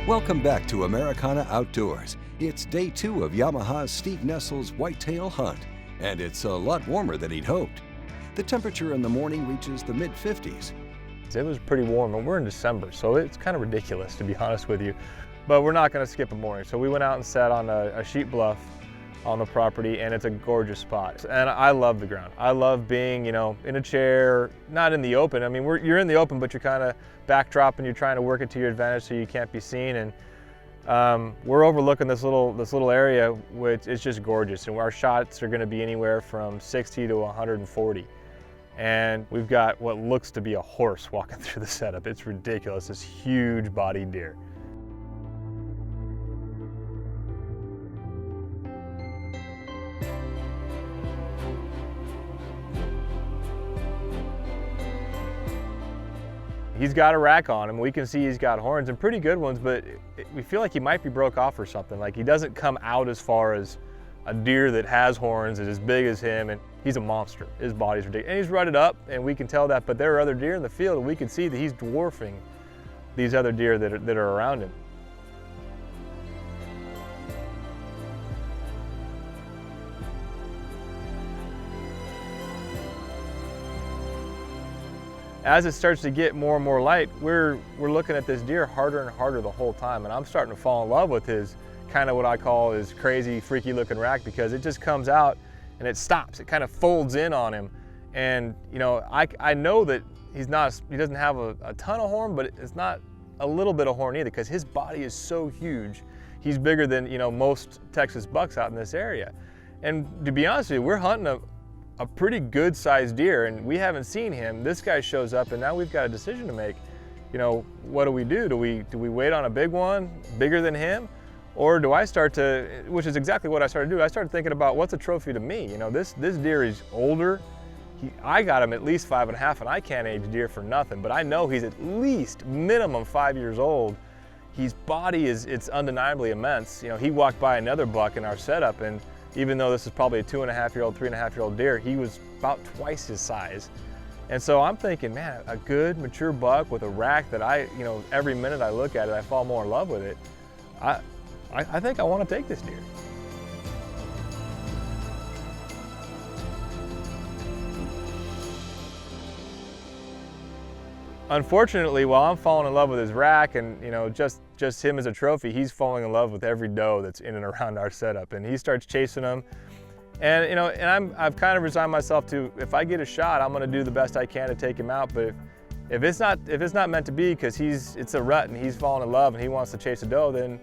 Welcome back to Americana Outdoors. It's day 2 of Yamaha's Steve Nessel's whitetail hunt, and it's a lot warmer than he'd hoped. The temperature in the morning reaches the mid-50s. It was pretty warm, and we're in December, so it's kind of ridiculous, to be honest with you. But we're not going to skip a morning. So we went out and sat on a sheep bluff on the property, and it's a gorgeous spot. And I love the ground. I love being, in a chair, not in the open. I mean, you're in the open, but you're kind of backdropping. You're trying to work it to your advantage so you can't be seen. And we're overlooking this little area, which is just gorgeous. And our shots are going to be anywhere from 60 to 140. And we've got what looks to be a horse walking through the setup. It's ridiculous. This huge bodied deer. He's got a rack on him. We can see he's got horns, and pretty good ones, but we feel like he might be broke off or something. Like, he doesn't come out as far as a deer that has horns and as big as him, and he's a monster. His body's ridiculous. And he's rutted up, and we can tell that, but there are other deer in the field, and we can see that he's dwarfing these other deer that are around him. As it starts to get more and more light, we're looking at this deer harder and harder the whole time, and I'm starting to fall in love with his kind of what I call his crazy, freaky looking rack, because it just comes out and it stops. It kind of folds in on him, and I know that he doesn't have a ton of horn, but it's not a little bit of horn either, because his body is so huge. He's bigger than most Texas bucks out in this area. And to be honest with you, we're hunting a pretty good sized deer, and we haven't seen him. This guy shows up, and now we've got a decision to make. What do we do? Do we wait on a big one, bigger than him? Or do I start to, which is exactly what I started to do, I started thinking about what's a trophy to me. This deer is older. I got him at least 5.5, and I can't age deer for nothing, but I know he's at least minimum 5 years old. His body it's undeniably immense. He walked by another buck in our setup, and even though this is probably a 2.5-year-old, 3.5-year-old deer, he was about twice his size. And so I'm thinking, man, a good mature buck with a rack that every minute I look at it, I fall more in love with it. I think I want to take this deer. Unfortunately, while I'm falling in love with his rack and just him as a trophy, he's falling in love with every doe that's in and around our setup, and he starts chasing them. And I've kind of resigned myself to, if I get a shot, I'm going to do the best I can to take him out. But if it's not meant to be, because it's a rut and he's falling in love and he wants to chase a doe, then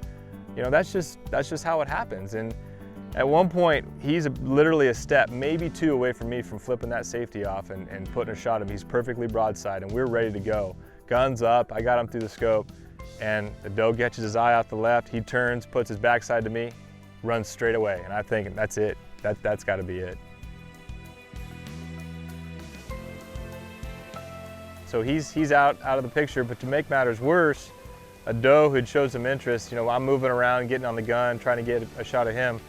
that's just how it happens. And at one point, he's literally a step, maybe 2 away from me from flipping that safety off and putting a shot of him. He's perfectly broadside, and we're ready to go. Guns up, I got him through the scope, and the doe catches his eye off the left. He turns, puts his backside to me, runs straight away, and I'm thinking, that's it. That's got to be it. So he's out of the picture, but to make matters worse, a doe who'd showed some interest, I'm moving around, getting on the gun, trying to get a shot of him.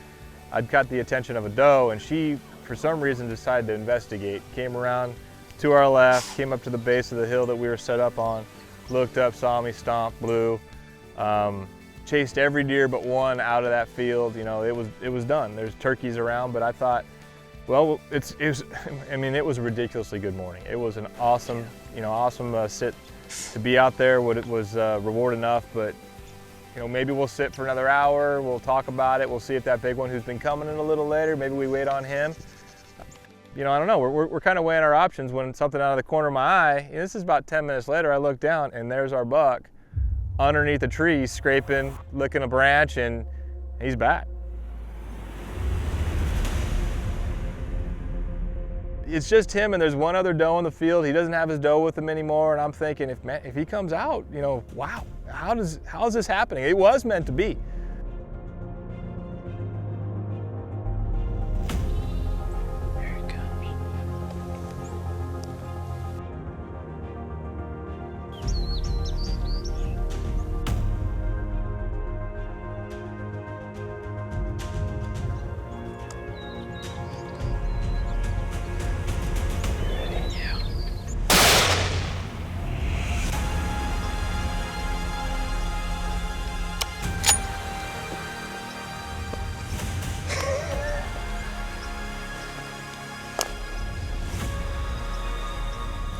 I'd got the attention of a doe, and she, for some reason, decided to investigate. Came around to our left, came up to the base of the hill that we were set up on, looked up, saw me, stomped, blew, chased every deer but one out of that field. It was done. There's turkeys around, but I thought, well, it was a ridiculously good morning. It was an awesome, sit to be out there. It was reward enough, but maybe we'll sit for another hour, we'll talk about it, we'll see if that big one who's been coming in a little later, maybe we wait on him. I don't know, we're kind of weighing our options when something out of the corner of my eye, this is about 10 minutes later, I look down and there's our buck underneath a tree, scraping, licking a branch, and he's back. It's just him, and there's one other doe in the field. He doesn't have his doe with him anymore, and I'm thinking, if he comes out, wow, how is this happening? It was meant to be. Here he comes.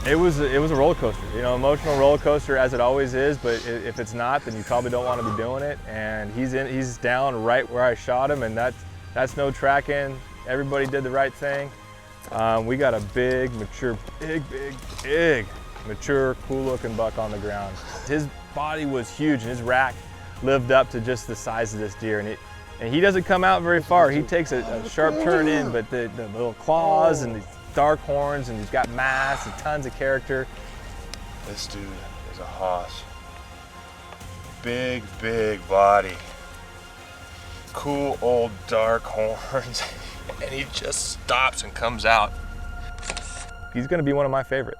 It was a roller coaster, you know, emotional roller coaster as it always is, but if it's not, then you probably don't want to be doing it. And he's down right where I shot him, and that's no tracking. Everybody did the right thing. We got a big, mature, big, mature, cool looking buck on the ground. His body was huge and his rack lived up to just the size of this deer. And he doesn't come out very far. He takes a sharp turn in, but the little claws and the dark horns, and he's got mass and tons of character. This dude is a hoss. Big body. Cool old dark horns. And he just stops and comes out. He's gonna be one of my favorite.